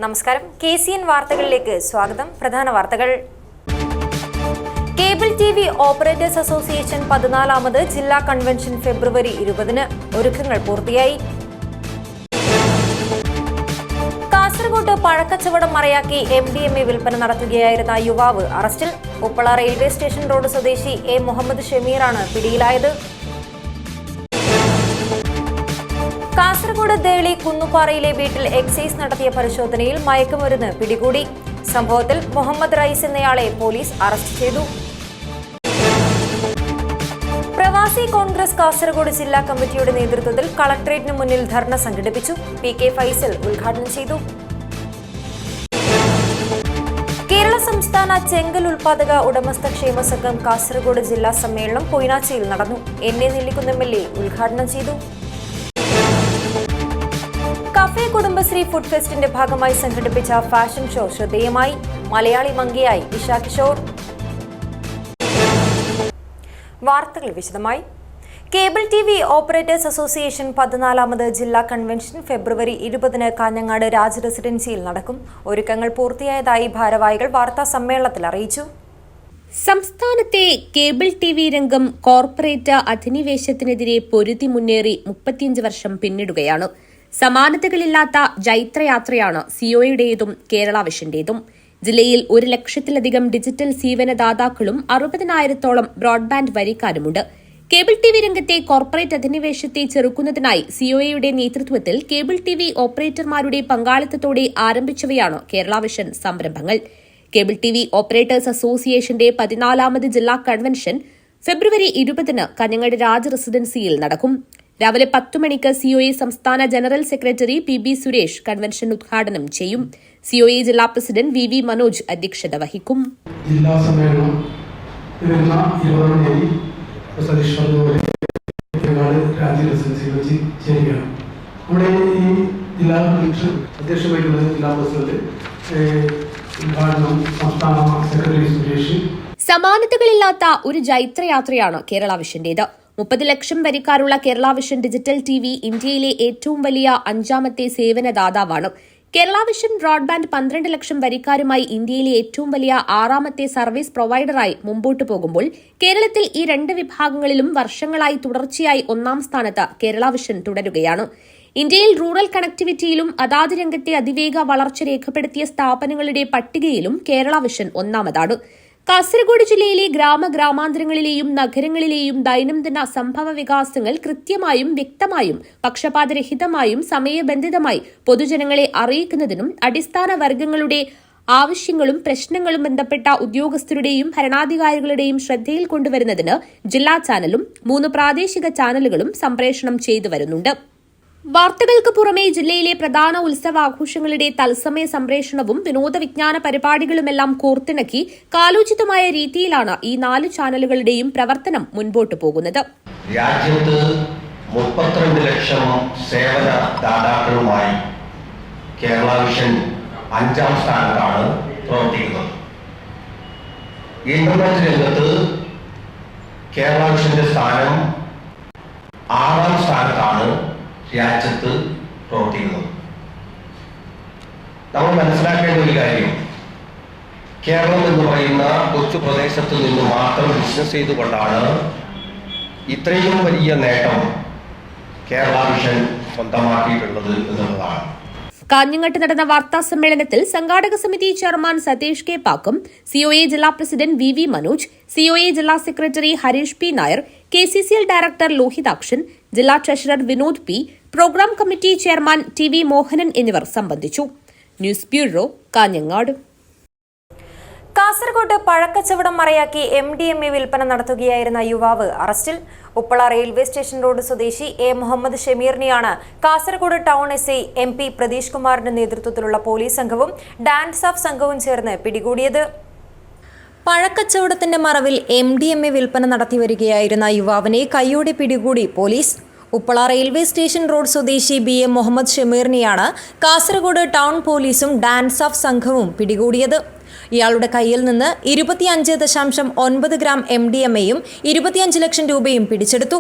നമസ്കാരം. KCN വാർത്തകളിലേക്ക് സ്വാഗതം. പ്രധാന വാർത്തകൾ. കേബിൾ TV ഓപ്പറേറ്റേഴ്സ് അസോസിയേഷൻ 14ാമത് ജില്ലാ കൺവെൻഷൻ ഫെബ്രുവരി 20-ന്. ഒരുക്കങ്ങൾ പൂർത്തിയായി. കാസർഗോഡ് പഴക്കച്ചവടം മറയാക്കി MDMA വിൽപ്പന നടത്തുകയായിരുന്ന യുവാവ് അറസ്റ്റിൽ. ഉപ്പള റെയിൽവേ സ്റ്റേഷൻ റോഡ് സ്വദേശി A. മുഹമ്മദ് ഷമീറാണ് പിടിയിലായത്. കാസർഗോഡ് ദേളി കുന്നുപാറയിലെ വീട്ടിൽ എക്സൈസ് നടത്തിയ പരിശോധനയിൽ മയക്കുമരുന്ന് പിടികൂടി. സംഭവത്തിൽ മുഹമ്മദ് റൈസ് എന്നയാളെ പോലീസ് അറസ്റ്റ് ചെയ്തു. പ്രവാസി കോൺഗ്രസ് കാസർഗോഡ് ജില്ലാ കമ്മിറ്റിയുടെ നേതൃത്വത്തിൽ കളക്ടറേറ്റിന് മുന്നിൽ ധർണ സംഘടിപ്പിച്ചു. PK ഫൈസൽ ഉദ്ഘാടനം ചെയ്തു. കേരള സംസ്ഥാന ചെങ്കൽ ഉൽപാദക ഉടമസ്ഥ ക്ഷേമ സംഘം കാസർഗോഡ് ജില്ലാ സമ്മേളനം പൊയ്നാച്ചിയിൽ നടന്നു. NA നെല്ലിക്കുന്ന് MLA ഉദ്ഘാടനം ചെയ്തു. കഫേ കുടുംബശ്രീ ഫുഡ് ഫെസ്റ്റിന്റെ ഭാഗമായി സംഘടിപ്പിച്ച ഫാഷൻ ഷോ ശ്രദ്ധേയമായി. മലയാളി മങ്കിയായി ഇഷ കിഷോർ. വാർത്തകൾ വിശദമായി. കേബിൾ TV ഓപ്പറേറ്റേഴ്സ് അസോസിയേഷൻ 14ാമത് ജില്ലാ കൺവെൻഷൻ ഫെബ്രുവരി 20-ന് കാഞ്ഞങ്ങാട് രാജ് റെസിഡൻസിയിൽ നടക്കും. ഒരുക്കങ്ങൾ പൂർത്തിയായതായി ഭാരവാഹികൾ വാർത്താ സമ്മേളനത്തിൽ അറിയിച്ചു. സംസ്ഥാനത്തെ കേബിൾ TV രംഗം കോർപ്പറേറ്റ് അധിനിവേശത്തിനെതിരെ പൊരുതി മുന്നേറി 35 വർഷം പിന്നിടുകയാണ്. സമാനതകളില്ലാത്ത ജൈത്രയാത്രയാണ് സിഒയുടേതും കേരള വിഷന്റേതും. ജില്ലയിൽ 1 ലക്ഷത്തിലധികം ഡിജിറ്റൽ സേവനദാതാക്കളും 60,000-ഓളം ബ്രോഡ്ബാൻഡ് വരിക്കാരുമുണ്ട്. കേബിൾ TV രംഗത്തെ കോർപ്പറേറ്റ് അധിനിവേശത്തെ ചെറുക്കുന്നതിനായി സിഒയുടെ നേതൃത്വത്തിൽ കേബിൾ TV ഓപ്പറേറ്റർമാരുടെ പങ്കാളിത്തത്തോടെ ആരംഭിച്ചവയാണ് കേരള വിഷൻ സംരംഭങ്ങൾ. കേബിൾ TV ഓപ്പറേറ്റേഴ്സ് അസോസിയേഷന്റെ 14ാമത് ജില്ലാ കൺവെൻഷൻ ഫെബ്രുവരി 20-ന് കാഞ്ഞങ്ങാട് രാജ് റെസിഡൻസിയിൽ നടക്കും. രാവിലെ 10 മണിക്ക് സിഒഎ സംസ്ഥാന general secretary PB Suresh convention ഉദ്ഘാടനം ചെയ്യും. സിഒഎ ജില്ലാ പ്രസിഡന്റ് VV മനോജ് അധ്യക്ഷത വഹിക്കും. ജില്ലാ സമ്മേളനം രാജ്യ റെസിഡൻസിയിൽ വെച്ച് ചേരുകയാണ്. നമ്മുടെ ഈ ജില്ലാ അധ്യക്ഷ വഹിക്കുന്നത് ജില്ലാ പ്രസിഡന്റ്, ഉദ്ഘാടനം സംസ്ഥാന സെക്രട്ടറി സുരേഷ്. സമാനതകളില്ലാത്ത ഒരു ജൈത്രയാത്രയാണ് കേരള വിഷന്റേത്. 30 ലക്ഷം വരിക്കാരുള്ള കേരള വിഷൻ ഡിജിറ്റൽ TV ഇന്ത്യയിലെ ഏറ്റവും വലിയ 5ാമത്തെ സേവനദാതാവാണ്. കേരള വിഷൻ ബ്രോഡ്ബാൻഡ് 12 ലക്ഷം വരിക്കാരുമായി ഇന്ത്യയിലെ ഏറ്റവും വലിയ 6ാമത്തെ സർവീസ് പ്രൊവൈഡറായി മുമ്പോട്ടു പോകുമ്പോൾ കേരളത്തിൽ ഈ 2 വിഭാഗങ്ങളിലും വർഷങ്ങളായി തുടർച്ചയായി 1ാം സ്ഥാനത്ത് കേരള വിഷൻ തുടരുകയാണ്. ഇന്ത്യയിൽ റൂറൽ കണക്ടിവിറ്റിയിലും അതാത് രംഗത്തെ അതിവേഗ വളർച്ച രേഖപ്പെടുത്തിയ സ്ഥാപനങ്ങളുടെ പട്ടികയിലും കേരള വിഷൻ 1ാമതാണ്. കാസർഗോഡ് ജില്ലയിലെ ഗ്രാമാന്തരങ്ങളിലെയും നഗരങ്ങളിലെയും ദൈനംദിന സംഭവ വികാസങ്ങൾ കൃത്യമായും വ്യക്തമായും പക്ഷപാതരഹിതമായും സമയബന്ധിതമായി പൊതുജനങ്ങളെ അറിയിക്കുന്നതിനും അടിസ്ഥാന വർഗങ്ങളുടെ ആവശ്യങ്ങളും പ്രശ്നങ്ങളും ബന്ധപ്പെട്ട ഉദ്യോഗസ്ഥരുടെയും ഭരണാധികാരികളുടെയും ശ്രദ്ധയിൽ കൊണ്ടുവരുന്നതിന് ജില്ലാ ചാനലും 3 പ്രാദേശിക ചാനലുകളും സംപ്രേഷണം ചെയ്തു വരുന്നുണ്ട്. വാർത്തകൾക്ക് പുറമെ ജില്ലയിലെ പ്രധാന ഉത്സവാഘോഷങ്ങളുടെ തത്സമയ സംപ്രേഷണവും വിനോദ വിജ്ഞാന പരിപാടികളുമെല്ലാം കോർത്തിണക്കി കാലോചിതമായ രീതിയിലാണ് ഈ 4 ചാനലുകളുടെയും പ്രവർത്തനം മുൻപോട്ടു പോകുന്നത്. രാജ്യത്ത് 32 ലക്ഷം സേവനദാതാക്കളുമായി കേരള വിഷൻ 5ാം സ്ഥാനത്താണ് പ്രവർത്തിക്കുന്നത്. ഇന്റർനെറ്റ് രംഗത്ത് കേരള വിഷന്റെ സ്ഥാനം 6ാം സ്ഥാനത്താണ് രാജ്യത്ത് പ്രവർത്തിക്കുന്നത്. നമ്മൾ മനസ്സിലാക്കേണ്ട ഒരു കാര്യം, കേരളം എന്ന് പറയുന്ന കൊച്ചു പ്രദേശത്ത് നിന്ന് മാത്രം ബിസിനസ് ചെയ്തുകൊണ്ടാണ് ഇത്രയും വലിയ നേട്ടം കേരള വിഷൻ സ്വന്തമാക്കിയിട്ടുള്ളത് എന്നുള്ളതാണ്. കാഞ്ഞങ്ങാട്ട് നടന്ന വാർത്താ സമ്മേളനത്തിൽ സംഘാടക സമിതി ചെയർമാൻ സതീഷ് കെ പാക്കും, സിഒഎ ജില്ലാ പ്രസിഡന്റ് VV മനോജ്, സിഒഎ ജില്ലാ secretary Harish P Nair, KCCL director Lohithakshan, ജില്ലാ treasurer Vinod P, programme committee chairman TV Mohanan എന്നിവർ സംബന്ധിച്ചു. News bureau, Kanhangad. കാസർഗോഡ് പഴക്കച്ചവടം മറയാക്കി MDMA വിൽപ്പന നടത്തുകയായിരുന്ന യുവാവ് അറസ്റ്റിൽ. ഉപ്പള റെയിൽവേ സ്റ്റേഷൻ റോഡ് സ്വദേശി A. മുഹമ്മദ് ഷമീറിനെയാണ് Kasaragod town SI MP Pratheesh കുമാറിന്റെ നേതൃത്വത്തിലുള്ള പോലീസ് സംഘവും ഡാൻസ് ഓഫ് സംഘവും ചേർന്ന് പിടികൂടിയത്. പഴക്കച്ചവടത്തിന്റെ മറവിൽ MDMA വിൽപ്പന നടത്തിവരികയായിരുന്ന യുവാവിനെ കൈയോടെ പിടികൂടി police. Uppala railway station road സ്വദേശി BM മുഹമ്മദ് ഷമീറിനെയാണ് കാസർഗോഡ് ടൗൺ പോലീസും ഡാൻസ് ഓഫ് സംഘവും പിടികൂടിയത്. ഇയാളുടെ കയ്യിൽ നിന്ന് 25.9 ഗ്രാം MDMAയും 25 ലക്ഷം രൂപയും പിടിച്ചെടുത്തു.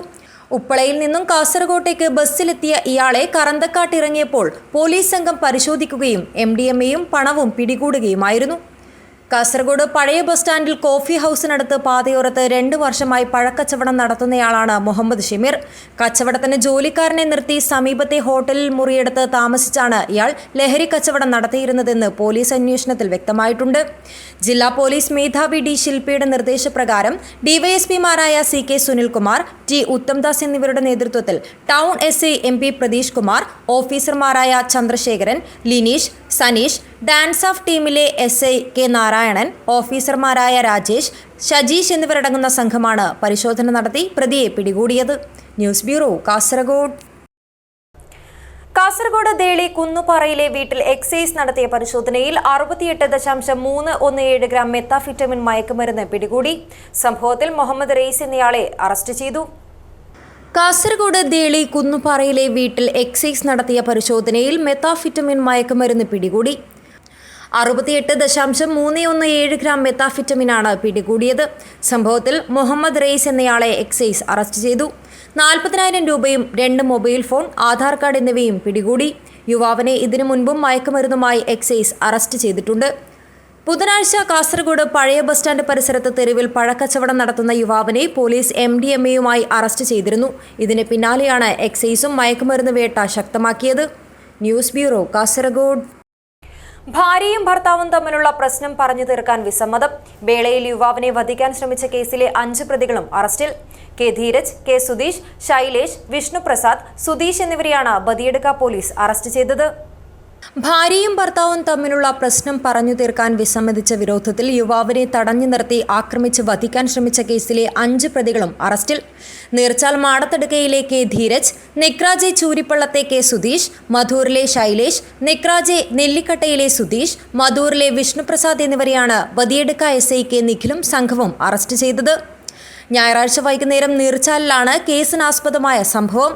ഉപ്പളയിൽ നിന്നും കാസർഗോട്ടേക്ക് ബസ്സിലെത്തിയ ഇയാളെ കറന്തക്കാട്ടിറങ്ങിയപ്പോൾ പോലീസ് സംഘം പരിശോധിക്കുകയും MDMAയും പണവും പിടികൂടുകയുമായിരുന്നു. കാസർഗോഡ് പഴയ ബസ് സ്റ്റാൻഡിൽ കോഫി ഹൗസിനടുത്ത് പാതയോരത്ത് 2 വർഷമായി പഴക്കച്ചവടം നടത്തുന്നയാളാണ് മുഹമ്മദ് ഷമീർ. കച്ചവടത്തിന് ജോലിക്കാരനെ നിർത്തി സമീപത്തെ ഹോട്ടലിൽ മുറിയെടുത്ത് താമസിച്ചാണ് ഇയാൾ ലഹരി കച്ചവടം നടത്തിയിരുന്നതെന്ന് പോലീസ് അന്വേഷണത്തിൽ വ്യക്തമായിട്ടുണ്ട്. ജില്ലാ പോലീസ് മേധാവി D. ശില്പയുടെ നിർദ്ദേശപ്രകാരം ഡിവൈഎസ്പിമാരായ CK സുനിൽകുമാർ, T. ഉത്തംദാസ് എന്നിവരുടെ നേതൃത്വത്തിൽ town SI MP Pratheesh Kumar, ഓഫീസർമാരായ ചന്ദ്രശേഖരൻ, ലിനീഷ്, സനീഷ്, ഡാൻസ് ഓഫ് ടീമിലെ SI K. നാരായണൻ, ഓഫീസർമാരായ രാജേഷ്, ഷജീഷ് എന്നിവരടങ്ങുന്ന സംഘമാണ് പരിശോധന നടത്തി പ്രതിയെ പിടികൂടിയത്. News bureau, Kasaragod. കാസർഗോഡ് ദേളി കുന്നുപാറയിലെ വീട്ടിൽ എക്സൈസ് നടത്തിയ പരിശോധനയിൽ 68.317 ഗ്രാം മെത്താഫിറ്റമിൻ മയക്കുമരുന്ന് പിടികൂടി. സംഭവത്തിൽ മുഹമ്മദ് റെയ്സ് എന്നയാളെ അറസ്റ്റ് ചെയ്തു. കാസർഗോഡ് ദേളി കുന്നുപാറയിലെ വീട്ടിൽ എക്സൈസ് നടത്തിയ പരിശോധനയിൽ മെത്താഫിറ്റമിൻ മയക്കുമരുന്ന് പിടികൂടി. 68.317 ഗ്രാം മെത്താഫിറ്റമിനാണ് പിടികൂടിയത്. സംഭവത്തിൽ മുഹമ്മദ് റെയ്സ് എന്നയാളെ എക്സൈസ് അറസ്റ്റ് ചെയ്തു. 40,000 രൂപയും 2 മൊബൈൽ ഫോൺ, ആധാർ കാർഡ് എന്നിവയും പിടികൂടി. യുവാവിനെ ഇതിനു മുൻപും മയക്കുമരുന്നുമായി എക്സൈസ് അറസ്റ്റ് ചെയ്തിട്ടുണ്ട്. ബുധനാഴ്ച കാസർഗോഡ് പഴയ ബസ് സ്റ്റാൻഡ് പരിസരത്ത് തെരുവിൽ പഴക്കച്ചവടം നടത്തുന്ന യുവാവിനെ പോലീസ് MDMAയുമായി അറസ്റ്റ് ചെയ്തിരുന്നു. ഇതിന് പിന്നാലെയാണ് എക്സൈസും മയക്കുമരുന്ന് വേട്ട ശക്തമാക്കിയത്. News bureau, Kasaragod. ഭാര്യയും ഭർത്താവും തമ്മിലുള്ള പ്രശ്നം പറഞ്ഞു തീർക്കാൻ വിസമ്മതം. വേളയിൽ യുവാവിനെ വധിക്കാൻ ശ്രമിച്ച കേസിലെ 5 പ്രതികളും അറസ്റ്റിൽ. K. ധീരജ്, K. സുധീഷ്, ശൈലേഷ്, വിഷ്ണുപ്രസാദ്, സുധീഷ് എന്നിവരെയാണ് ബദിയടുക്ക പോലീസ് അറസ്റ്റ് ചെയ്തത്. ഭാര്യയും ഭർത്താവും തമ്മിലുള്ള പ്രശ്നം പറഞ്ഞു തീർക്കാൻ വിസമ്മതിച്ച വിരോധത്തിൽ യുവാവിനെ തടഞ്ഞു നിർത്തി ആക്രമിച്ച് വധിക്കാൻ ശ്രമിച്ച കേസിലെ 5 പ്രതികളും അറസ്റ്റിൽ. നീർച്ചാൽ മാടത്തടുക്കയിലെ K. ധീരജ്, നെക്രാജെ ചൂരിപ്പള്ളത്തെ K. സുധീഷ്, മധൂറിലെ ശൈലേഷ്, നെക്രാജെ നെല്ലിക്കട്ടയിലെ സുധീഷ്, മധൂറിലെ വിഷ്ണുപ്രസാദ് എന്നിവരെയാണ് ബദിയടുക്ക SI K. നിഖിലും സംഘവും അറസ്റ്റ് ചെയ്തത്. ഞായറാഴ്ച വൈകുന്നേരം നീർച്ചാലിലാണ് കേസിനാസ്പദമായ സംഭവം.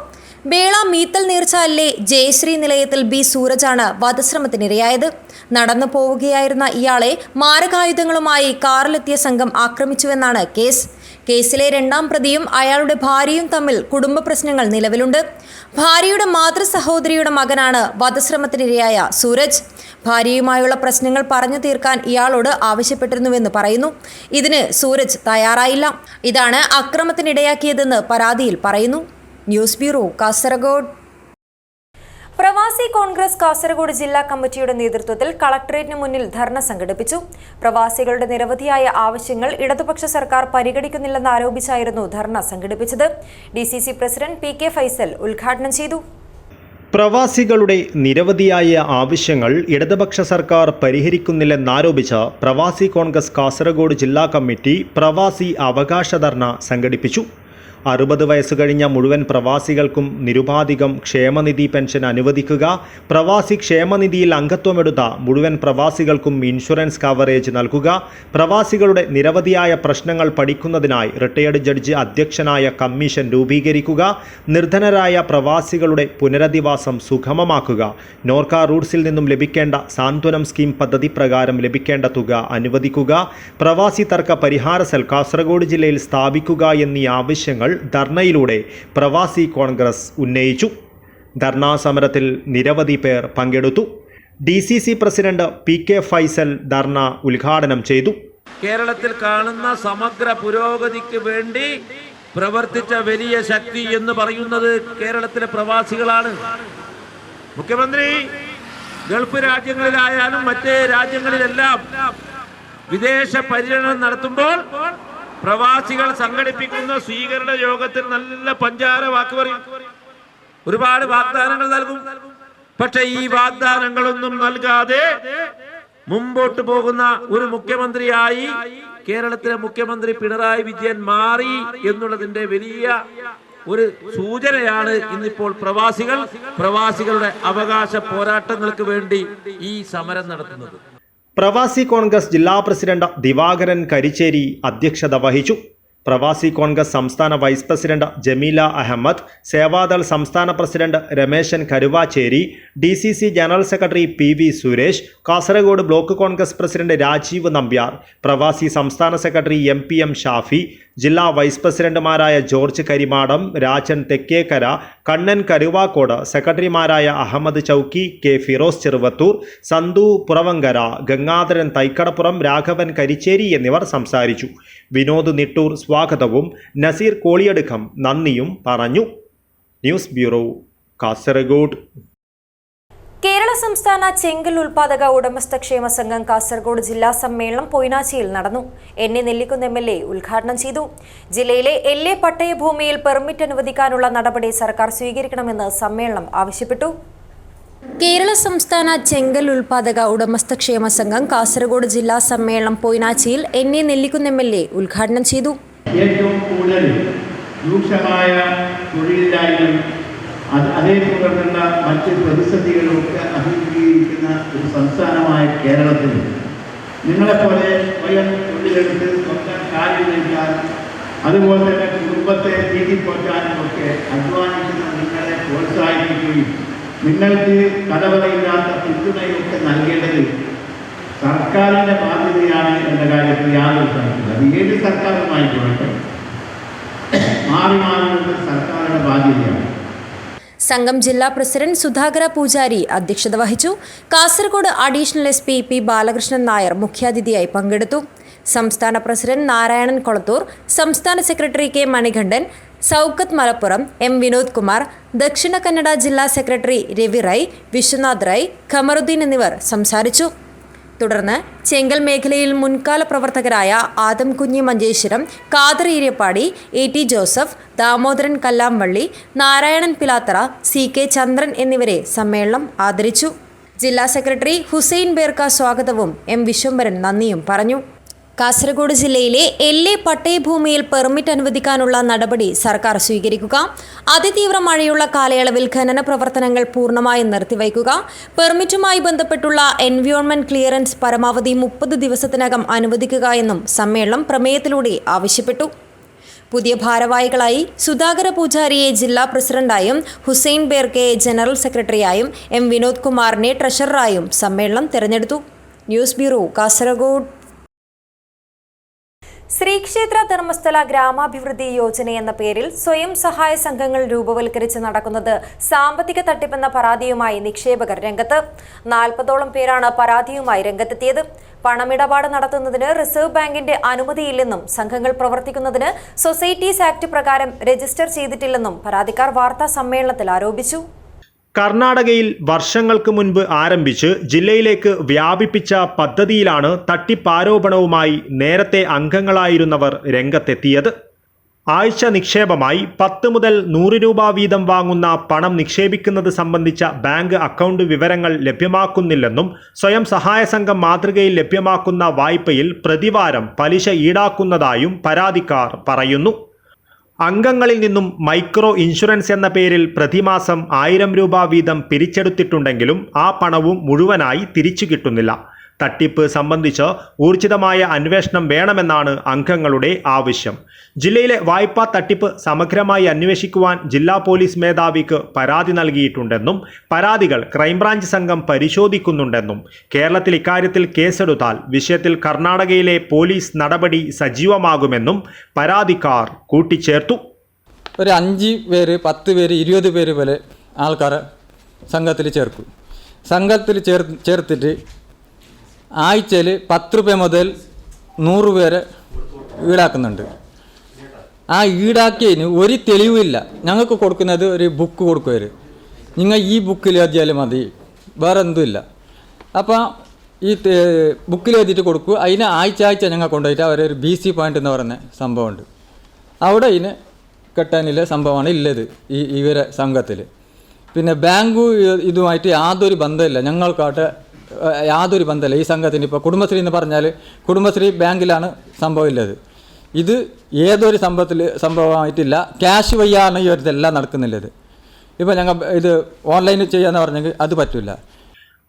ബേള മീത്തൽ നീർച്ചാലിലെ ജയശ്രീ നിലയത്തിൽ B. സൂരജാണ് വധശ്രമത്തിനിരയായത്. നടന്നു പോവുകയായിരുന്ന ഇയാളെ മാരകായുധങ്ങളുമായി കാറിലെത്തിയ സംഘം ആക്രമിച്ചുവെന്നാണ് കേസ്. കേസിലെ 2ാം പ്രതിയും അയാളുടെ ഭാര്യയും തമ്മിൽ കുടുംബ പ്രശ്നങ്ങൾ നിലവിലുണ്ട്. ഭാര്യയുടെ മാതൃസഹോദരിയുടെ മകനാണ് വധശ്രമത്തിനിരയായ സൂരജ്. ഭാര്യയുമായുള്ള പ്രശ്നങ്ങൾ പറഞ്ഞു തീർക്കാൻ ഇയാളോട് ആവശ്യപ്പെട്ടിരുന്നുവെന്ന് പറയുന്നു. ഇതിന് സൂരജ് തയ്യാറായില്ല. ഇതാണ് അക്രമത്തിനിടയാക്കിയതെന്ന് പരാതിയിൽ പറയുന്നു. News bureau, Kasaragod. പ്രവാസി കോൺഗ്രസ് കാസർഗോഡ് ജില്ലാ കമ്മിറ്റിയുടെ നേതൃത്വത്തിൽ കളക്ടറേറ്റിന് മുന്നിൽ ധർണ സംഘടിപ്പിച്ചു. പ്രവാസികളുടെ നിരവധിയായ ആവശ്യങ്ങൾ ഇടതുപക്ഷ സർക്കാർ പരിഗണിക്കുന്നില്ലെന്ന് ആരോപിച്ചായിരുന്നു ധർണ സംഘടിപ്പിച്ചത്. DCC പ്രസിഡന്റ് PK ഫൈസൽ ഉദ്ഘാടനം ചെയ്തു. പ്രവാസികളുടെ നിരവധിയായ ആവശ്യങ്ങൾ ഇടതുപക്ഷ സർക്കാർ പരിഹരിക്കുന്നില്ലെന്നാരോപിച്ച പ്രവാസി കോൺഗ്രസ് കാസർഗോഡ് ജില്ലാ കമ്മിറ്റി പ്രവാസി അവകാശ ധർണ സംഘടിപ്പിച്ചു. 60 വയസ്സ് കഴിഞ്ഞ മുഴുവൻ പ്രവാസികൾക്കും നിരുപാധികം ക്ഷേമനിധി പെൻഷൻ അനുവദിക്കുക, പ്രവാസി ക്ഷേമനിധിയിൽ അംഗത്വമെടുത്ത മുഴുവൻ പ്രവാസികൾക്കും ഇൻഷുറൻസ് കവറേജ് നൽകുക, പ്രവാസികളുടെ നിരവധിയായ പ്രശ്നങ്ങൾ പഠിക്കുന്നതിനായി റിട്ടയർഡ് ജഡ്ജി അധ്യക്ഷനായ കമ്മീഷൻ രൂപീകരിക്കുക, നിർധനരായ പ്രവാസികളുടെ പുനരധിവാസം സുഗമമാക്കുക, നോർക്ക റൂട്ട്സിൽ നിന്നും ലഭിക്കേണ്ട സാന്ത്വനം സ്കീം പദ്ധതി പ്രകാരം ലഭിക്കേണ്ട തുക അനുവദിക്കുക, പ്രവാസി തർക്ക പരിഹാര സെൽ കാസർഗോഡ് ജില്ലയിൽ സ്ഥാപിക്കുക എന്നീ ആവശ്യങ്ങൾ ധർണയിലൂടെ പ്രവാസി കോൺഗ്രസ് ഉന്നയിച്ചു. ധർണാ സമരത്തിൽ നിരവധി പേർ പങ്കെടുത്തു. DCC പ്രസിഡന്റ് PK ഫൈസൽ ധർണ ഉദ്ഘാടനം ചെയ്തു. കേരളത്തിൽ കാണുന്ന സമഗ്ര പുരോഗതിക്ക് വേണ്ടി പ്രവർത്തിച്ച വലിയ ശക്തി എന്ന് പറയുന്നത് കേരളത്തിലെ പ്രവാസികളാണ്. മുഖ്യമന്ത്രി ഗൾഫ് രാജ്യങ്ങളിലായാലും മറ്റ് രാജ്യങ്ങളിലെല്ലാം വിദേശ പര്യടനം നടത്തുമ്പോൾ പ്രവാസികൾ സംഘടിപ്പിക്കുന്ന സ്വീകരണ യോഗത്തിൽ നല്ല പഞ്ചാര വാക്ക് പറയും, ഒരുപാട് വാഗ്ദാനങ്ങൾ നൽകും. പക്ഷെ ഈ വാഗ്ദാനങ്ങളൊന്നും നൽകാതെ മുമ്പോട്ട് പോകുന്ന ഒരു മുഖ്യമന്ത്രിയായി കേരളത്തിലെ മുഖ്യമന്ത്രി പിണറായി വിജയൻ മാറി എന്നുള്ളതിന്റെ വലിയ ഒരു സൂചനയാണ് ഇന്നിപ്പോൾ പ്രവാസികളുടെ അവകാശ പോരാട്ടങ്ങൾക്ക് വേണ്ടി ഈ സമരം നടത്തുന്നത്. പ്രവാസി കോൺഗ്രസ് ജില്ലാ പ്രസിഡന്റ് ദിവാകരൻ കരിച്ചേരി അധ്യക്ഷത വഹിച്ചു. പ്രവാസി കോൺഗ്രസ് സംസ്ഥാന വൈസ് പ്രസിഡന്റ് ജമീല അഹമ്മദ്, സേവാദൾ സംസ്ഥാന president Rameshan Karuvacheri, DCC general secretary PV Suresh, Kasaragod block Congress president Rajeev Nambiar, പ്രവാസി സംസ്ഥാന സെക്രട്ടറി MPM ഷാഫി, ജില്ലാ വൈസ് പ്രസിഡന്റുമാരായ ജോർജ് കരിമാടം, രാജൻ തെക്കേക്കര, കണ്ണൻ കരുവാക്കോട്, സെക്രട്ടറിമാരായ അഹമ്മദ് ചൌക്കി, കെ ഫിറോസ് ചെറുവത്തൂർ, സന്തു പുറവങ്കര, ഗംഗാധരൻ തൈക്കടപ്പുറം, രാഘവൻ കരിച്ചേരി എന്നിവർ സംസാരിച്ചു. വിനോദ് നിട്ടൂർ സ്വാഗതവും നസീർ കോളിയടുക്കം നന്ദിയും പറഞ്ഞു. News bureau, Kasaragod. കേരള സംസ്ഥാന ചെങ്കൽ ഉൽപാദക ഉടമസ്ഥ ക്ഷേമ സംഘം കാസർഗോഡ് ജില്ലാ സമ്മേളനം പൊയ്നാച്ചിയിൽ നടന്നു. എന്നെ നെല്ലിക്കുന്ന് MLA ഉദ്ഘാടനം ചെയ്തു. ജില്ലയിലെ എല്ലെ പട്ടയഭൂമിയിൽ പെർമിറ്റ് അനുവദിക്കാനുള്ള നടപടി സർക്കാർ സ്വീകരിക്കണമെന്ന് സമ്മേളനം ആവശ്യപ്പെട്ടു. കേരള സംസ്ഥാന ചെങ്കൽ ഉൽപാദക ഉടമസ്ഥ ക്ഷേമ സംഘം കാസർഗോഡ് ജില്ലാ സമ്മേളനം പൊയ്നാച്ചിയിൽ എന്നെ നെല്ലിക്കുന്ന് MLA ഉദ്ഘാടനം ചെയ്തു. ഏറ്റവും കൂടുതൽ രൂക്ഷമായ തൊഴിലില്ലായ്മയും അതേ തുടർന്നുള്ള മറ്റ് പ്രതിസന്ധികളുമൊക്കെ അഭിമുഖീകരിക്കുന്ന ഒരു സംസ്ഥാനമായ കേരളത്തിൽ നിങ്ങളെപ്പോലെ സ്വയം തൊഴിലെടുത്ത് സ്വന്തം കാര്യം നീക്കാൻ, അതുപോലെ തന്നെ കുടുംബത്തെ നീതിപ്പോറ്റാനും ഒക്കെ അധ്വാനിക്കുന്ന നിങ്ങളെ പ്രോത്സാഹിപ്പിക്കുകയും നിങ്ങൾക്ക് കടവറയില്ലാത്ത പിന്തുണയൊക്കെ നൽകേണ്ടത് സർക്കാരിൻ്റെ ബാധ്യതയാണ് എന്ന കാര്യത്തിൽ യാതൊരു സംശയമില്ല. അത് ഏത് സർക്കാരുമായിക്കൊള്ളട്ടെ, മാറി മാറുന്നത് സർക്കാരിൻ്റെ ബാധ്യതയാണ്. സംഘം ജില്ലാ പ്രസിഡന്റ് സുധാകര പൂജാരി അധ്യക്ഷത വഹിച്ചു. Kasaragod additional SP P Balakrishnan Nair മുഖ്യാതിഥിയായി പങ്കെടുത്തു. സംസ്ഥാന പ്രസിഡന്റ് നാരായണൻ കൊളത്തൂർ, സംസ്ഥാന secretary K Manikandan, Saukath Malappuram, M Vinod Kumar, Dakshina Kannada ജില്ലാ സെക്രട്ടറി രവി റൈ, വിശ്വനാഥ് റൈ, ഖമറുദ്ദീൻ എന്നിവർ സംസാരിച്ചു. തുടർന്ന് ചെങ്കൽ മേഖലയിൽ മുൻകാല പ്രവർത്തകരായ ആദം കുഞ്ഞി മഞ്ചേശ്വരം, ഖാദർ ഈരപ്പാടി, AT ജോസഫ്, ദാമോദരൻ കല്ലാംവള്ളി, നാരായണൻ പിലാത്തറ, CK ചന്ദ്രൻ എന്നിവരെ സമ്മേളനം ആദരിച്ചു. ജില്ലാ സെക്രട്ടറി ഹുസൈൻ ബേർക്ക സ്വാഗതവും M വിശ്വംഭരൻ നന്ദിയും പറഞ്ഞു. കാസർഗോഡ് ജില്ലയിലെ എല്ലെ പട്ടയഭൂമിയിൽ പെർമിറ്റ് അനുവദിക്കാനുള്ള നടപടി സർക്കാർ സ്വീകരിക്കുക, അതിതീവ്ര മഴയുള്ള കാലയളവിൽ ഖനന പ്രവർത്തനങ്ങൾ പൂർണ്ണമായും നിർത്തിവയ്ക്കുക, പെർമിറ്റുമായി ബന്ധപ്പെട്ടുള്ള എൻവയോൺമെന്റ് ക്ലിയറൻസ് പരമാവധി 30 ദിവസത്തിനകം അനുവദിക്കുക എന്നും സമ്മേളനം പ്രമേയത്തിലൂടെ ആവശ്യപ്പെട്ടു. പുതിയ ഭാരവാഹികളായി സുധാകര പൂജാരിയെ ജില്ലാ പ്രസിഡന്റായും ഹുസൈൻ ബേർക്കയെ ജനറൽ സെക്രട്ടറിയായും M വിനോദ് കുമാറിനെ ട്രഷററായും സമ്മേളനം തെരഞ്ഞെടുത്തു. News bureau, Kasaragod. ശ്രീക്ഷേത്ര ധർമ്മസ്ഥല ഗ്രാമാഭിവൃദ്ധി യോജന എന്ന പേരിൽ സ്വയം സഹായ സംഘങ്ങൾ രൂപവൽക്കരിച്ച് നടക്കുന്നത് സാമ്പത്തിക തട്ടിപ്പെന്ന പരാതിയുമായി നിക്ഷേപകർ രംഗത്ത്. 40ഓളം പേരാണ് പരാതിയുമായി രംഗത്തെത്തിയത്. പണമിടപാട് നടത്തുന്നതിന് റിസർവ് ബാങ്കിന്റെ അനുമതിയില്ലെന്നും സംഘങ്ങൾ പ്രവർത്തിക്കുന്നതിന് സൊസൈറ്റീസ് ആക്ട് പ്രകാരം രജിസ്റ്റർ ചെയ്തിട്ടില്ലെന്നും പരാതിക്കാർ വാർത്താ സമ്മേളനത്തിൽ ആരോപിച്ചു. കർണാടകയിൽ വർഷങ്ങൾക്ക് മുൻപ് ആരംഭിച്ച് ജില്ലയിലേക്ക് വ്യാപിപ്പിച്ച പദ്ധതിയിലാണ് തട്ടിപ്പാരോപണവുമായി നേരത്തെ അംഗങ്ങളായിരുന്നവർ രംഗത്തെത്തിയത്. ആഴ്ച നിക്ഷേപമായി 10 മുതൽ 100 രൂപ വീതം വാങ്ങുന്ന പണം നിക്ഷേപിക്കുന്നത് സംബന്ധിച്ച ബാങ്ക് അക്കൗണ്ട് വിവരങ്ങൾ ലഭ്യമാക്കുന്നില്ലെന്നും സ്വയം സഹായ സംഘം മാതൃകയിൽ ലഭ്യമാക്കുന്ന വായ്പയിൽ പ്രതിവാരം പലിശ ഈടാക്കുന്നതായും പരാതിക്കാർ പറയുന്നു. അംഗങ്ങളിൽ നിന്നും മൈക്രോ ഇൻഷുറൻസ് എന്ന പേരിൽ പ്രതിമാസം 1000 രൂപ വീതം പിരിച്ചെടുത്തിട്ടുണ്ടെങ്കിലും ആ പണവും മുഴുവനായി തിരിച്ചു കിട്ടുന്നില്ല. തട്ടിപ്പ് സംബന്ധിച്ച് ഊർജിതമായ അന്വേഷണം വേണമെന്നാണ് അംഗങ്ങളുടെ ആവശ്യം. ജില്ലയിലെ വായ്പാ തട്ടിപ്പ് സമഗ്രമായി അന്വേഷിക്കുവാൻ ജില്ലാ പോലീസ് മേധാവിക്ക് പരാതി നൽകിയിട്ടുണ്ടെന്നും പരാതികൾ ക്രൈംബ്രാഞ്ച് സംഘം പരിശോധിക്കുന്നുണ്ടെന്നും കേരളത്തിൽ ഇക്കാര്യത്തിൽ കേസെടുത്താൽ വിഷയത്തിൽ കർണാടകയിലെ പോലീസ് നടപടി സജീവമാകുമെന്നും പരാതിക്കാർ കൂട്ടിച്ചേർത്തു. ഒരു 5 പേര് 10 പേര് 20 പേര് പോലെ ആൾക്കാരെ സംഘത്തിൽ ചേർക്കും. സംഘത്തിൽ ചേർത്തിട്ട് ആഴ്ചയിൽ 10 രൂപ മുതൽ 100 പേരെ ഈടാക്കുന്നുണ്ട്. ആ ഈടാക്കിയതിന് ഒരു തെളിവില്ല. ഞങ്ങൾക്ക് കൊടുക്കുന്നത് ഒരു ബുക്ക് കൊടുക്കുവർ, നിങ്ങൾ ഈ ബുക്കിൽ എഴുതിയാൽ മതി, വേറെ എന്തുമില്ല. അപ്പോൾ ഈ ബുക്കിൽ എഴുതിയിട്ട് കൊടുക്കും. അതിന് ആഴ്ച ഞങ്ങൾ കൊണ്ടുപോയിട്ട് അവരൊരു BC പോയിൻ്റ് എന്ന് പറയുന്ന സംഭവമുണ്ട്. അവിടെ ഇതിന് കെട്ടാനില്ല സംഭവമാണ് ഉള്ളത് ഇവരെ സംഘത്തിൽ. പിന്നെ ബാങ്ക് ഇതുമായിട്ട് യാതൊരു ബന്ധമില്ല, ഞങ്ങൾക്കാട്ട് യാതൊരു ബന്ധമില്ല ഈ സംഘത്തിന്. ഇപ്പോൾ കുടുംബശ്രീ എന്ന് പറഞ്ഞാൽ കുടുംബശ്രീ ബാങ്കിലാണ് സംഭവം ഉള്ളത്. ഇത് ഏതൊരു സംഭവമായിട്ടില്ല. ക്യാഷ് വഴിയാണ് ഈ ഒരു ഇതെല്ലാം നടക്കുന്നുള്ളത്. ഇപ്പോൾ ഞങ്ങൾ ഇത് ഓൺലൈനിൽ ചെയ്യാന്ന് പറഞ്ഞെങ്കിൽ അത് പറ്റില്ല.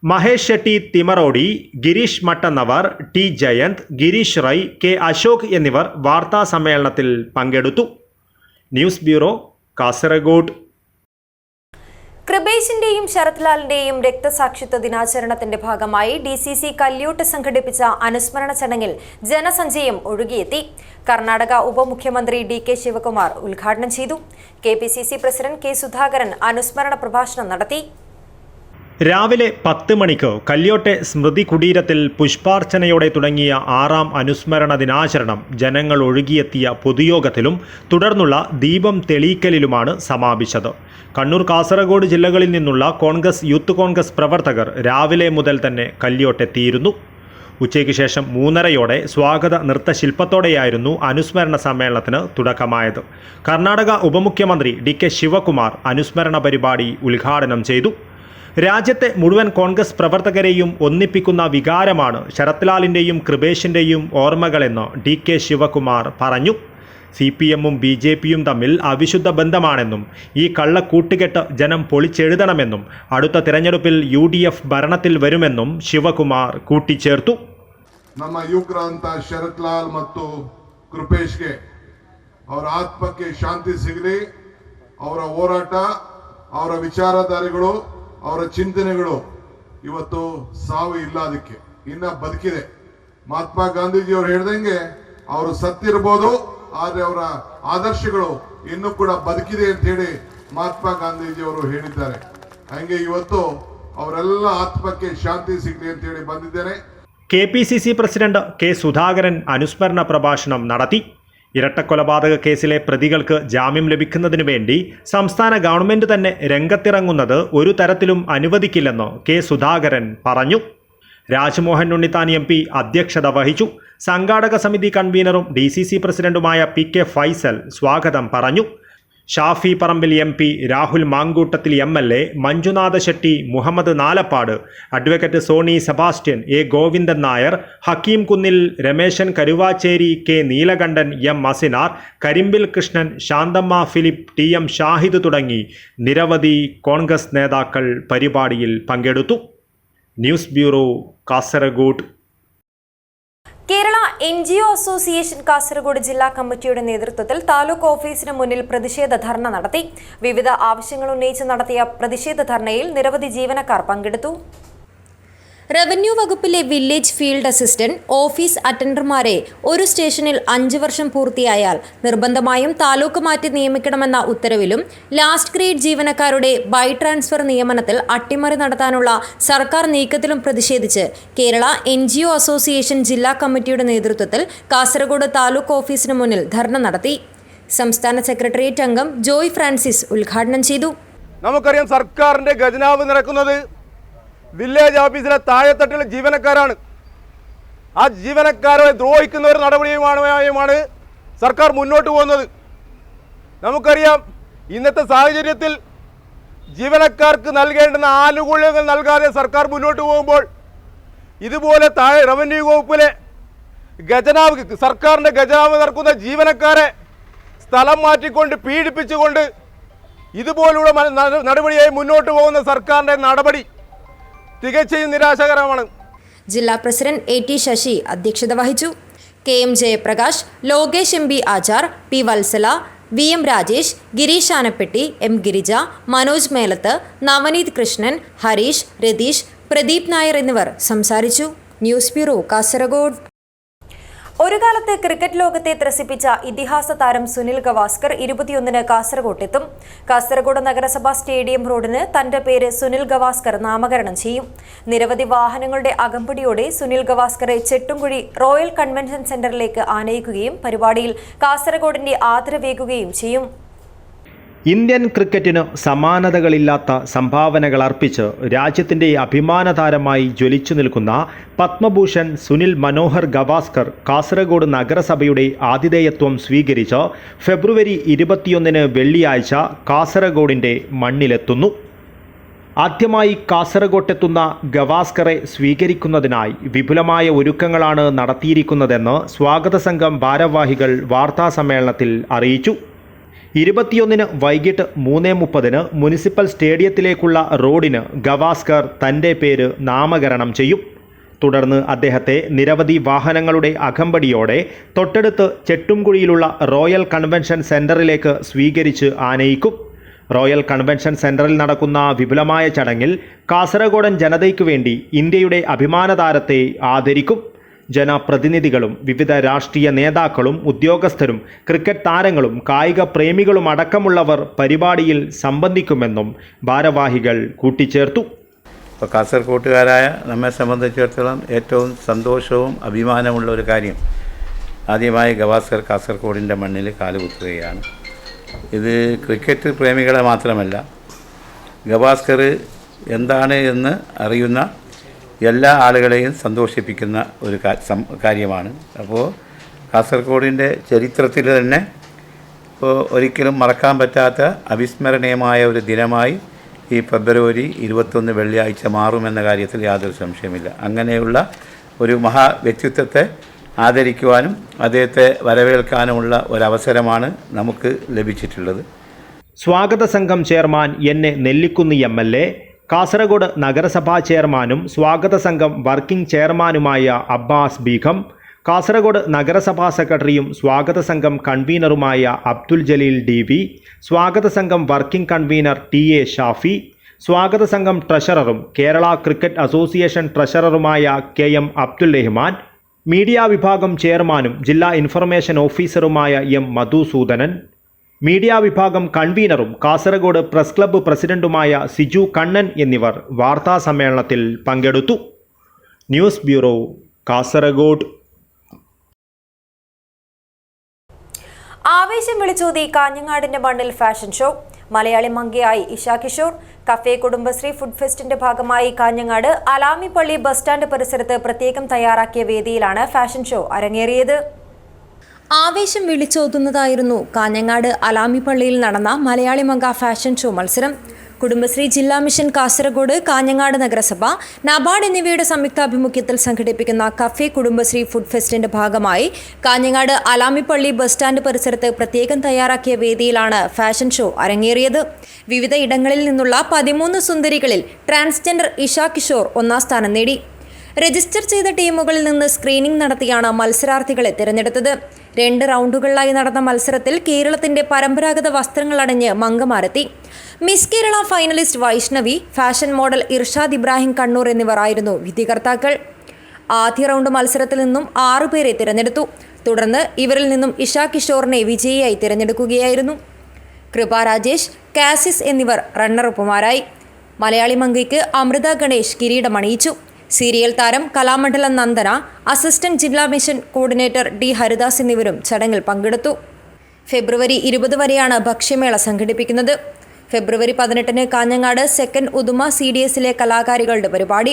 മഹേഷ് ഷെട്ടി തിമറോഡി, ഗിരീഷ് മട്ടന്നവർ, T ജയന്ത്, ഗിരീഷ് റൈ, K അശോക് എന്നിവർ വാർത്താ സമ്മേളനത്തിൽ പങ്കെടുത്തു. News bureau, Kasaragod. കൃപേഷിന്റെയും ശരത്ലാലിന്റെയും രക്തസാക്ഷിത്വ ദിനാചരണത്തിന്റെ ഭാഗമായി DCC കല്യോട്ട് സംഘടിപ്പിച്ച അനുസ്മരണ ചടങ്ങിൽ ജനസഞ്ചയം ഒഴുകിയെത്തി. കർണാടക ഉപമുഖ്യമന്ത്രി DK ശിവകുമാർ ഉദ്ഘാടനം ചെയ്തു. KPCC പ്രസിഡന്റ് K സുധാകരൻ അനുസ്മരണ പ്രഭാഷണം നടത്തി. രാവിലെ 10 മണിക്ക് കല്യോട്ടെ സ്മൃതി കുടീരത്തിൽ പുഷ്പാർച്ചനയോടെ തുടങ്ങിയ 6ാം അനുസ്മരണ ദിനാചരണം ജനങ്ങൾ ഒഴുകിയെത്തിയ പൊതുയോഗത്തിലും തുടർന്നുള്ള ദീപം തെളിയിക്കലിലുമാണ് സമാപിച്ചത്. കണ്ണൂർ, കാസർഗോഡ് ജില്ലകളിൽ നിന്നുള്ള യൂത്ത് കോൺഗ്രസ് പ്രവർത്തകർ രാവിലെ മുതൽ തന്നെ കല്യോട്ടെത്തിയിരുന്നു. ഉച്ചയ്ക്ക് ശേഷം 3:30 സ്വാഗത നൃത്തശില്പത്തോടെയായിരുന്നു അനുസ്മരണ സമ്മേളനത്തിന് തുടക്കമായത്. കർണാടക ഉപമുഖ്യമന്ത്രി DK ശിവകുമാർ അനുസ്മരണ പരിപാടി ഉദ്ഘാടനം ചെയ്തു. രാജ്യത്തെ മുഴുവൻ കോൺഗ്രസ് പ്രവർത്തകരെയും ഒന്നിപ്പിക്കുന്ന വികാരമാണ് ശരത്ലാലിൻ്റെയും കൃപേഷിൻ്റെയും ഓർമ്മകളെന്ന് DK ശിവകുമാർ പറഞ്ഞു. CPM-ഉം BJP-യും തമ്മിൽ അവിശുദ്ധ ബന്ധമാണെന്നും ഈ കള്ളക്കൂട്ടുകെട്ട് ജനം പൊളിച്ചെഴുതണമെന്നും അടുത്ത തിരഞ്ഞെടുപ്പിൽ UDF ഭരണത്തിൽ വരുമെന്നും ശിവകുമാർ കൂട്ടിച്ചേർത്തു. ನಮ್ಮ ಯುವಕರಂತ ಶರತ್ಲಾಲ್ ಮತ್ತು ಕೃಪೇಶ್ಗೆ ಅವರ ಆತ್ಮಕ್ಕೆ ಶಾಂತಿ ಸಿಗಲಿ. ಅವರ ಹೋರಾಟ, ಅವರ ವಿಚಾರಧಾರೆಗಳು, ಅವರ ಚಿಂತನೆಗಳು ಇವತ್ತು ಸಾವು ಇಲ್ಲ, ಅದಕ್ಕೆ ಇನ್ನ ಬದುಕಿದೆ. ಮಹಾತ್ಮ ಗಾಂಧೀಜಿಯವರು ಹೇಳ್ದಂಗೆ ಅವರು ಸತ್ತಿರಬಹುದು, ಆದರೆ ಅವರ ಆದರ್ಶಗಳು ಇನ್ನೂ ಕೂಡ ಬದುಕಿದೆ ಅಂತ ಹೇಳಿ ಮಹಾತ್ಮ ಗಾಂಧೀಜಿಯವರು ಹೇಳಿದ್ದಾರೆ. ಹಂಗೆ ಇವತ್ತು ಅವರೆಲ್ಲ ಆತ್ಮಕ್ಕೆ ಶಾಂತಿ ಸಿಗಲಿ ಅಂತ ಹೇಳಿ ಬಂದಿದ್ದೇನೆ. KPCC പ്രസിഡന്റ് K സുധാകരൻ അനുസ്മരണ പ്രഭാഷണം നടത്തി. ഇരട്ടക്കൊലപാതക കേസിലെ പ്രതികൾക്ക് ജാമ്യം ലഭിക്കുന്നതിനു വേണ്ടി സംസ്ഥാന ഗവൺമെന്റ് തന്നെ രംഗത്തിറങ്ങുന്നത് ഒരു തരത്തിലും അനുവദിക്കില്ലെന്ന് K സുധാകരൻ പറഞ്ഞു. രാജ്മോഹൻ ഉണ്ണിത്താൻ MP അധ്യക്ഷത വഹിച്ചു. സംഘാടക സമിതി കൺവീനറും DCC പ്രസിഡന്റുമായ PK ഫൈസൽ സ്വാഗതം പറഞ്ഞു. Shafi Parambil MP, Rahul Mankoottathil MLA, Manjunatha Shetty, Muhammad Nalappad, advocate Soni Sebastian, A Govindan Nair, Hakeem Kunnil, Rameshan Karuvacheri, K Neelakandan, M Asinar, Karimbil Krishnan, Shanthamma Philip, TM Shahid തുടങ്ങി നിരവധി കോൺഗ്രസ് നേതാക്കൾ പരിപാടിയിൽ പങ്കെടുത്തു. News bureau, Kasaragod. Kerala NGO association Kasaragod ജില്ലാ കമ്മിറ്റിയുടെ നേതൃത്വത്തിൽ താലൂക്ക് ഓഫീസിന് മുന്നിൽ പ്രതിഷേധ ധർണ നടത്തി. വിവിധ ആവശ്യങ്ങൾ ഉന്നയിച്ച് നടത്തിയ പ്രതിഷേധ ധർണയിൽ നിരവധി ജീവനക്കാർ പങ്കെടുത്തു. റവന്യൂ വകുപ്പിലെ വില്ലേജ് ഫീൽഡ് അസിസ്റ്റന്റ്, ഓഫീസ് അറ്റൻഡർമാരെ ഒരു സ്റ്റേഷനിൽ 5 വർഷം പൂർത്തിയായാൽ നിർബന്ധമായും താലൂക്ക് മാറ്റി നിയമിക്കണമെന്ന ഉത്തരവിലും ലാസ്റ്റ് ഗ്രേഡ് ജീവനക്കാരുടെ ബൈ ട്രാൻസ്ഫർ നിയമനത്തിൽ അട്ടിമറി നടത്താനുള്ള സർക്കാർ നീക്കത്തിലും പ്രതിഷേധിച്ച് കേരള NGO അസോസിയേഷൻ ജില്ലാ കമ്മിറ്റിയുടെ നേതൃത്വത്തിൽ കാസർഗോഡ് താലൂക്ക് ഓഫീസിന് മുന്നിൽ ധർണ നടത്തി. സംസ്ഥാന സെക്രട്ടേറിയറ്റ് അംഗം ജോയ് ഫ്രാൻസിസ് ഉദ്ഘാടനം ചെയ്തു. നമുക്കറിയാം, സർക്കാരിൻ്റെ ഖജനാവ് നിറക്കുന്നത് വില്ലേജ് ഓഫീസിലെ താഴെത്തട്ടിലെ ജീവനക്കാരാണ്. ആ ജീവനക്കാരെ ദ്രോഹിക്കുന്ന ഒരു നടപടിയുമാണ് സർക്കാർ മുന്നോട്ട് പോകുന്നത്. നമുക്കറിയാം, ഇന്നത്തെ സാഹചര്യത്തിൽ ജീവനക്കാർക്ക് നൽകേണ്ടുന്ന ആനുകൂല്യങ്ങൾ നൽകാതെ സർക്കാർ മുന്നോട്ട് പോകുമ്പോൾ ഇതുപോലെ താഴെ റവന്യൂ വകുപ്പിലെ സർക്കാരിൻ്റെ ഖജനാവ് നിറക്കുന്ന ജീവനക്കാരെ സ്ഥലം മാറ്റിക്കൊണ്ട് പീഡിപ്പിച്ചുകൊണ്ട് ഇതുപോലുള്ള നടപടിയായി മുന്നോട്ട് പോകുന്ന സർക്കാരിൻ്റെ നടപടി തികച്ചും നിരാശകരമാണ്. ജില്ലാ പ്രസിഡന്റ് AT ശശി അധ്യക്ഷത വഹിച്ചു. KM Jayaprakash, Lokesh MP Achar, P Vatsala, VM Rajesh, Girish Anappetti, M Girija, Manoj Melath, Navneet Krishnan, Harish, Ratheesh, Pradeep Nair എന്നിവർ സംസാരിച്ചു. News bureau, Kasaragod. ഒരു കാലത്ത് ക്രിക്കറ്റ് ലോകത്തെ ത്രസിപ്പിച്ച ഇതിഹാസ താരം സുനിൽ ഗവാസ്കർ 21-ന് കാസർഗോട്ടെത്തും. കാസർഗോഡ് നഗരസഭാ സ്റ്റേഡിയം റോഡിന് തന്റെ പേര് സുനിൽ ഗവാസ്കർ നാമകരണം ചെയ്യും. നിരവധി വാഹനങ്ങളുടെ അകമ്പടിയോടെ സുനിൽ ഗവാസ്കറെ ചെട്ടുംകുഴി റോയൽ കൺവെൻഷൻ സെന്ററിലേക്ക് ആനയിക്കുകയും പരിപാടിയിൽ കാസർഗോഡിന്റെ ആദരവേകുകയും ചെയ്യും. ഇന്ത്യൻ ക്രിക്കറ്റിന് സമാനതകളില്ലാത്ത സംഭാവനകൾ അർപ്പിച്ച് രാജ്യത്തിൻ്റെ അഭിമാനതാരമായി ജ്വലിച്ചു നിൽക്കുന്ന പത്മഭൂഷൺ സുനിൽ മനോഹർ ഗവാസ്കർ കാസർഗോഡ് നഗരസഭയുടെ ആതിഥേയത്വം സ്വീകരിച്ച് ഫെബ്രുവരി 21-ന് വെള്ളിയാഴ്ച കാസർഗോഡിൻ്റെ മണ്ണിലെത്തുന്നു. ആദ്യമായി കാസർഗോട്ടെത്തുന്ന ഗവാസ്കറെ സ്വീകരിക്കുന്നതിനായി വിപുലമായ ഒരുക്കങ്ങളാണ് നടത്തിയിരിക്കുന്നതെന്ന് സ്വാഗത സംഘം ഭാരവാഹികൾ വാർത്താസമ്മേളനത്തിൽ അറിയിച്ചു. 21-ന് വൈകിട്ട് 3:30-ന് മുനിസിപ്പൽ സ്റ്റേഡിയത്തിലേക്കുള്ള റോഡിന് ഗവാസ്കർ തൻ്റെ പേര് നാമകരണം ചെയ്യും. തുടർന്ന് അദ്ദേഹത്തെ നിരവധി വാഹനങ്ങളുടെ അകമ്പടിയോടെ തൊട്ടടുത്ത് ചെട്ടുംകുഴിയിലുള്ള റോയൽ കൺവെൻഷൻ സെന്ററിലേക്ക് സ്വീകരിച്ച് ആനയിക്കും. റോയൽ കൺവെൻഷൻ സെന്ററിൽ നടക്കുന്ന വിപുലമായ ചടങ്ങിൽ കാസർഗോഡൻ ജനതയ്ക്കു വേണ്ടി ഇന്ത്യയുടെ അഭിമാനതാരത്തെ ആദരിക്കും. ജനപ്രതിനിധികളും വിവിധ രാഷ്ട്രീയ നേതാക്കളും ഉദ്യോഗസ്ഥരും ക്രിക്കറ്റ് താരങ്ങളും കായിക പ്രേമികളും അടക്കമുള്ളവർ പരിപാടിയിൽ സംബന്ധിക്കുമെന്നും ഭാരവാഹികൾ കൂട്ടിച്ചേർത്തു. ഇപ്പോൾ കാസർഗോട്ടുകാരായ നമ്മെ സംബന്ധിച്ചിടത്തോളം ഏറ്റവും സന്തോഷവും അഭിമാനമുള്ള ഒരു കാര്യം, ആദ്യമായി ഗവാസ്കർ കാസർഗോഡിൻ്റെ മണ്ണിൽ കാലുകുത്തുകയാണ്. ഇത് ക്രിക്കറ്റ് പ്രേമികളെ മാത്രമല്ല, ഗവാസ്കർ എന്താണ് എന്ന് അറിയുന്ന എല്ലാ ആളുകളെയും സന്തോഷിപ്പിക്കുന്ന ഒരു കാര്യമാണ്. അപ്പോൾ കാസർഗോഡിൻ്റെ ചരിത്രത്തിൽ തന്നെ ഇപ്പോൾ ഒരിക്കലും മറക്കാൻ പറ്റാത്ത അവിസ്മരണീയമായ ഒരു ദിനമായി ഈ ഫെബ്രുവരി 21 വെള്ളിയാഴ്ച മാറുമെന്ന കാര്യത്തിൽ യാതൊരു സംശയമില്ല. അങ്ങനെയുള്ള ഒരു മഹാ വ്യക്തിത്വത്തെ ആദരിക്കുവാനും അദ്ദേഹത്തെ വരവേൽക്കാനുമുള്ള ഒരവസരമാണ് നമുക്ക് ലഭിച്ചിട്ടുള്ളത്. സ്വാഗത സംഘം ചെയർമാൻ എൻ.എ. നെല്ലിക്കുന്നി MLA, കാസർഗോഡ് നഗരസഭാ ചെയർമാനും സ്വാഗത സംഘം വർക്കിംഗ് ചെയർമാനുമായ അബ്ബാസ് ബീഗം, കാസർഗോഡ് നഗരസഭാ സെക്രട്ടറിയും സ്വാഗത സംഘം കൺവീനറുമായ അബ്ദുൽ ജലീൽ DV, സ്വാഗത സംഘം വർക്കിംഗ് കൺവീനർ TA ഷാഫി, സ്വാഗത സംഘം ട്രഷററും കേരള ക്രിക്കറ്റ് അസോസിയേഷൻ ട്രഷററുമായ KM അബ്ദുൽ റഹ്മാൻ, മീഡിയ വിഭാഗം ചെയർമാനും ജില്ലാ ഇൻഫർമേഷൻ ഓഫീസറുമായ M മധുസൂദനൻ, മീഡിയ വിഭാഗം കൺവീനറും കാസർഗോഡ് പ്രസ് ക്ലബ്ബ് പ്രസിഡന്റുമായ സിജു കണ്ണൻ എന്നിവർ വാർത്താ സമ്മേളനത്തിൽ പങ്കെടുത്തു. News bureau, Kasaragod. ആവേശം വിളിച്ചോതി കാഞ്ഞങ്ങാടിന്റെ മണ്ണിൽ ഫാഷൻ ഷോ. മലയാളി മങ്കയായി ഇഷ കിഷോർ. കഫേ കുടുംബശ്രീ ഫുഡ് ഫെസ്റ്റിന്റെ ഭാഗമായി കാഞ്ഞങ്ങാട് അലാമിപ്പള്ളി ബസ് സ്റ്റാൻഡ് പരിസരത്ത് പ്രത്യേകം തയ്യാറാക്കിയ വേദിയിലാണ് ഫാഷൻ ഷോ അരങ്ങേറിയത്. ആവേശം വിളിച്ചോതുന്നതായിരുന്നു കാഞ്ഞങ്ങാട് അലാമിപ്പള്ളിയിൽ നടന്ന മലയാളി മങ്ക ഫാഷൻ ഷോ മത്സരം. കുടുംബശ്രീ ജില്ലാ മിഷൻ കാസർഗോഡ്, കാഞ്ഞങ്ങാട് നഗരസഭ, നബാർഡ് എന്നിവയുടെ സംയുക്താഭിമുഖ്യത്തിൽ സംഘടിപ്പിക്കുന്ന കഫേ കുടുംബശ്രീ ഫുഡ് ഫെസ്റ്റിന്റെ ഭാഗമായി കാഞ്ഞങ്ങാട് അലാമിപ്പള്ളി ബസ് സ്റ്റാൻഡ് പരിസരത്ത് പ്രത്യേകം തയ്യാറാക്കിയ വേദിയിലാണ് ഫാഷൻ ഷോ അരങ്ങേറിയത്. വിവിധ ഇടങ്ങളിൽ നിന്നുള്ള 13 സുന്ദരികളിൽ ട്രാൻസ്ജെൻഡർ ഇഷ കിഷോർ 1ാം സ്ഥാനം നേടി. രജിസ്റ്റർ ചെയ്ത ടീമുകളിൽ നിന്ന് സ്ക്രീനിംഗ് നടത്തിയാണ് മത്സരാർത്ഥികളെ തിരഞ്ഞെടുത്തത്. 2 റൗണ്ടുകളിലായി നടന്ന മത്സരത്തിൽ കേരളത്തിന്റെ പരമ്പരാഗത വസ്ത്രങ്ങളണിഞ്ഞ് മങ്കമാരെത്തി. Miss Kerala finalist Vaishnavi, fashion model Irshad Ibrahim Kannur എന്നിവരായിരുന്നു വിധികർത്താക്കൾ. ആദ്യ റൗണ്ട് മത്സരത്തിൽ നിന്നും 6 പേരെ തിരഞ്ഞെടുത്തു. തുടർന്ന് ഇവരിൽ നിന്നും ഇഷ കിഷോറിനെ വിജയിയായി തിരഞ്ഞെടുക്കുകയായിരുന്നു. കൃപ രാജേഷ്, കാസിസ് എന്നിവർ റണ്ണറപ്പുമാരായി. മലയാളി മങ്കയ്ക്ക് അമൃത ഗണേഷ് കിരീടമണിയിച്ചു. സീരിയൽ താരം കലാമണ്ഡലം നന്ദന, അസിസ്റ്റന്റ് ജില്ലാ മിഷൻ കോർഡിനേറ്റർ D ഹരിദാസ് എന്നിവരും ചടങ്ങിൽ പങ്കെടുത്തു. ഫെബ്രുവരി 20 വരെയാണ് ഭക്ഷ്യമേള സംഘടിപ്പിക്കുന്നത്. ഫെബ്രുവരി 18 കാഞ്ഞങ്ങാട് സെക്കൻഡ് ഉദുമ CDSലെ കലാകാരികളുടെ പരിപാടി.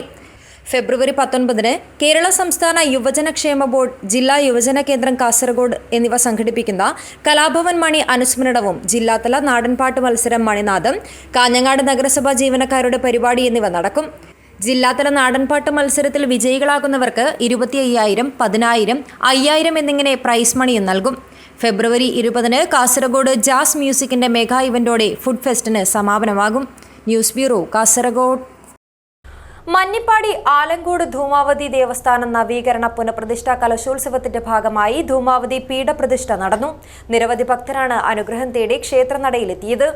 ഫെബ്രുവരി 19 കേരള സംസ്ഥാന യുവജനക്ഷേമ ബോർഡ്, ജില്ലാ യുവജന കേന്ദ്രം കാസർഗോഡ് എന്നിവ സംഘടിപ്പിക്കുന്ന കലാഭവൻ മണി അനുസ്മരണവും ജില്ലാതല നാടൻപാട്ട് മത്സരം മണിനാഥം, കാഞ്ഞങ്ങാട് നഗരസഭാ ജീവനക്കാരുടെ പരിപാടി എന്നിവ നടക്കും. ജില്ലാതല നാടൻപാട്ട് മത്സരത്തിൽ വിജയികളാകുന്നവർക്ക് 25,000, 10,000, 5,000 എന്നിങ്ങനെ പ്രൈസ് മണിയും നൽകും. ഫെബ്രുവരി 20 കാസർഗോഡ് ജാസ് മ്യൂസിക്കിന്റെ മെഗാ ഇവന്റോടെ ഫുഡ് ഫെസ്റ്റിന് സമാപനമാകും. News bureau, Kasaragod. മഞ്ഞിപ്പാടി ആലങ്കോട് ധൂമാവതി ദേവസ്ഥാനം നവീകരണ പുനഃപ്രതിഷ്ഠാ കലശോത്സവത്തിന്റെ ഭാഗമായി ധൂമാവതി പീഠപ്രതിഷ്ഠ നടന്നു. നിരവധി ഭക്തരാണ് അനുഗ്രഹം തേടി ക്ഷേത്രനടയിലെത്തിയത്.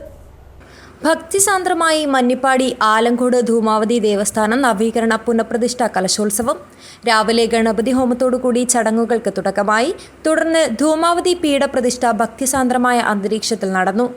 ഭക്തിസാന്ദ്രമായി മഞ്ഞിപ്പാടി ആലങ്കോട് ധൂമാവതി ദേവസ്ഥാനം നവീകരണ പുനഃപ്രതിഷ്ഠാ കലശോത്സവം. രാവിലെ ഗണപതി ഹോമത്തോടുകൂടി ചടങ്ങുകൾക്ക് തുടക്കമായി. തുടർന്ന് ധൂമാവതി പീഠപ്രതിഷ്ഠ ഭക്തിസാന്ദ്രമായ അന്തരീക്ഷത്തിൽ നടന്നു.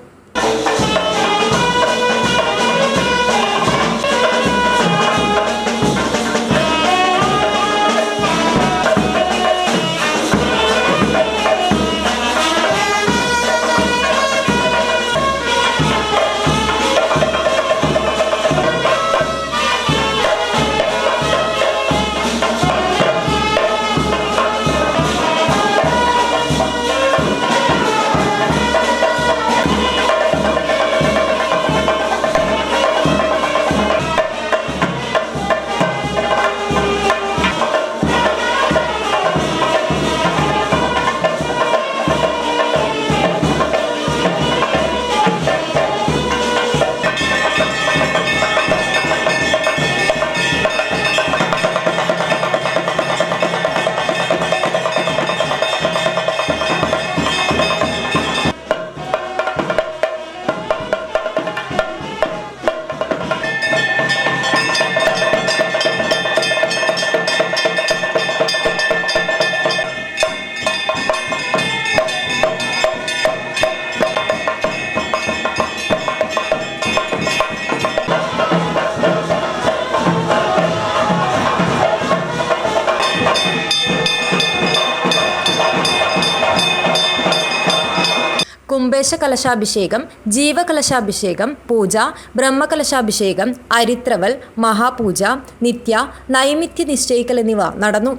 കലശകലശാഭിഷേകം, ജീവകലശാഭിഷേകം, പൂജ, ബ്രഹ്മകലശാഭിഷേകം, അരിത്രവൽ, മഹാപൂജ, നിത്യ, നൈമിത്യ നിശ്ചയിക്കൽ എന്നിവ നടന്നു.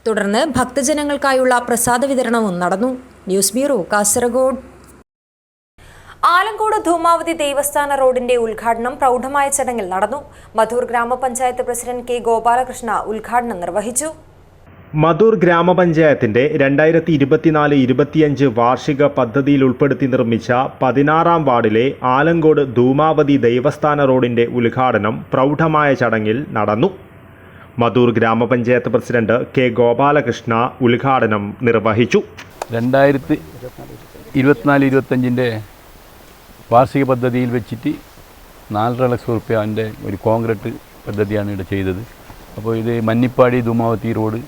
തുടർന്ന് ഭക്തജനങ്ങൾക്കായുള്ള പ്രസാദ വിതരണവും നടന്നു. News bureau, Kasaragod. ആലങ്കോട് ധൂമാവതി ദേവസ്ഥാന റോഡിന്റെ ഉദ്ഘാടനം പ്രൗഢമായ ചടങ്ങിൽ നടന്നു. മധൂർ ഗ്രാമപഞ്ചായത്ത് പ്രസിഡന്റ് കെ ഗോപാലകൃഷ്ണ ഉദ്ഘാടനം നിർവഹിച്ചു. മധൂർ ഗ്രാമപഞ്ചായത്തിന്റെ 2024-25 വാർഷിക പദ്ധതിയിൽ ഉൾപ്പെടുത്തി നിർമ്മിച്ച 16-ാം വാർഡിലെ ആലങ്കോട് ധൂമാവതി ദേവസ്ഥാന റോഡിന്റെ ഉദ്ഘാടനം പ്രൗഢമായ ചടങ്ങിൽ നടന്നു. മധൂർ ഗ്രാമപഞ്ചായത്ത് പ്രസിഡന്റ് കെ ഗോപാലകൃഷ്ണ ഉദ്ഘാടനം നിർവഹിച്ചു. 2024-25 വാർഷിക പദ്ധതിയിൽ വെച്ചിട്ട് 4.5 ലക്ഷം റുപ്യൻ്റെ ഒരു കോൺക്രീറ്റ് പദ്ധതിയാണ് ഇവിടെ ചെയ്തത്. അപ്പോൾ ഇത് മന്നിപ്പാടി ധൂമാവതി റോഡ്